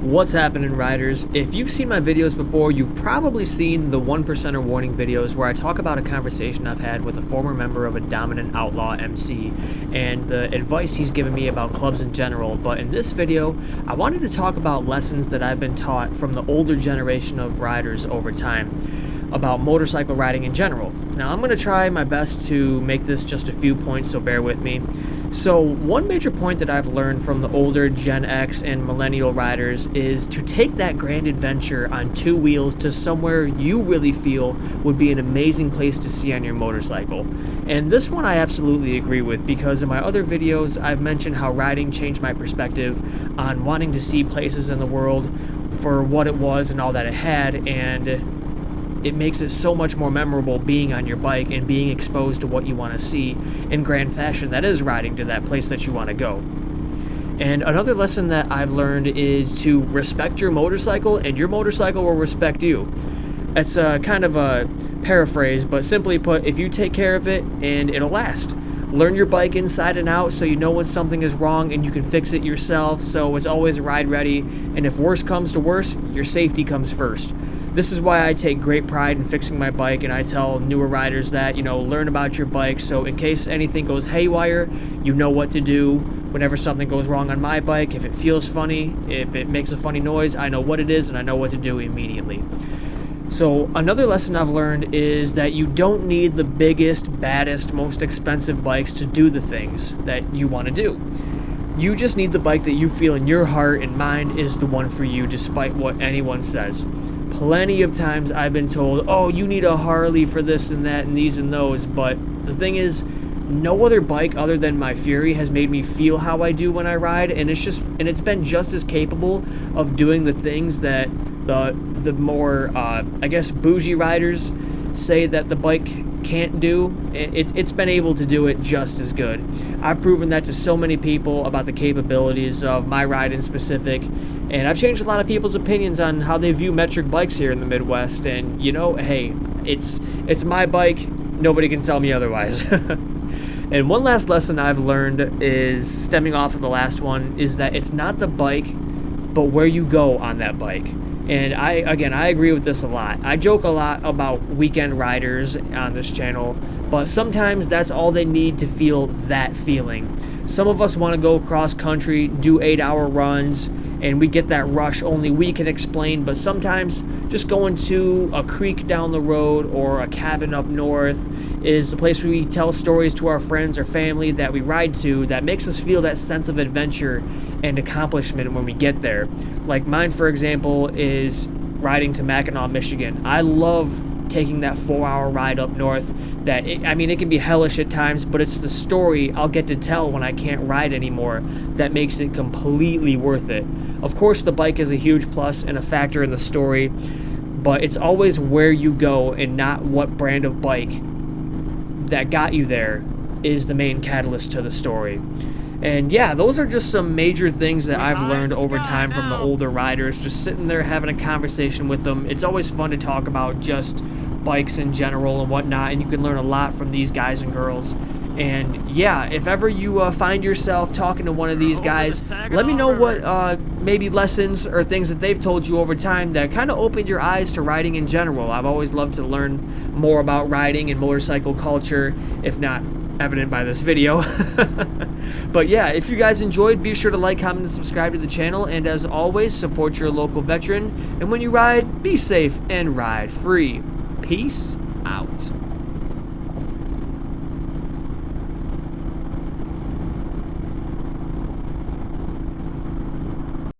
What's happening, riders? If you've seen my videos before, you've probably seen the 1%er warning videos where I talk about a conversation I've had with a former member of a dominant outlaw MC and the advice he's given me about clubs in general. But in this video, I wanted to talk about lessons that I've been taught from the older generation of riders over time about motorcycle riding in general. Now, I'm going to try my best to make this just a few points, so bear with me. So one major point that I've learned from the older Gen X and millennial riders is to take that grand adventure on two wheels to somewhere you really feel would be an amazing place to see on your motorcycle. And this one I absolutely agree with, because in my other videos I've mentioned how riding changed my perspective on wanting to see places in the world for what it was and all that it had, and it makes it so much more memorable being on your bike and being exposed to what you want to see in grand fashion, that is riding to that place that you want to go. And another lesson that I've learned is to respect your motorcycle, and your motorcycle will respect you. It's a kind of a paraphrase, but simply put, if you take care of it, and it'll last. Learn your bike inside and out so you know when something is wrong and you can fix it yourself, so it's always ride ready, and if worse comes to worse, your safety comes first. This is why I take great pride in fixing my bike, and I tell newer riders that, learn about your bike, so in case anything goes haywire, you know what to do. Whenever something goes wrong on my bike, if it feels funny, if it makes a funny noise, I know what it is and I know what to do immediately. So another lesson I've learned is that you don't need the biggest, baddest, most expensive bikes to do the things that you want to do. You just need the bike that you feel in your heart and mind is the one for you, despite what anyone says. Plenty of times I've been told, oh, you need a Harley for this and that and these and those, but the thing is, no other bike other than my Fury has made me feel how I do when I ride, and it's been just as capable of doing the things that the more I guess bougie riders say that the bike can't do. It's been able to do it just as good. I've proven that to so many people about the capabilities of my ride in specific, and I've changed a lot of people's opinions on how they view metric bikes here in the Midwest, and hey, it's my bike, nobody can tell me otherwise. And one last lesson I've learned is, stemming off of the last one, is that it's not the bike, but where you go on that bike. And I agree with this a lot. I joke a lot about weekend riders on this channel, but sometimes that's all they need to feel that feeling. Some of us want to go cross country, do 8-hour runs, and we get that rush only we can explain, but sometimes just going to a creek down the road or a cabin up north is the place where we tell stories to our friends or family that we ride to that makes us feel that sense of adventure and accomplishment when we get there. Like mine, for example, is riding to Mackinac, Michigan. I love taking that 4-hour ride up north. It can be hellish at times, but it's the story I'll get to tell when I can't ride anymore that makes it completely worth it. Of course, the bike is a huge plus and a factor in the story, but it's always where you go and not what brand of bike that got you there is the main catalyst to the story. And yeah, those are just some major things that I've learned over time from the older riders, just sitting there having a conversation with them. It's always fun to talk about just bikes in general and whatnot, and you can learn a lot from these guys and girls. And yeah, if ever you find yourself talking to one of these guys, let me know what maybe lessons or things that they've told you over time that kind of opened your eyes to riding in general. I've always loved to learn more about riding and motorcycle culture, if not evident by this video. But yeah, if you guys enjoyed, be sure to like, comment, and subscribe to the channel, and as always, support your local veteran, and when you ride, be safe and ride free. Peace out.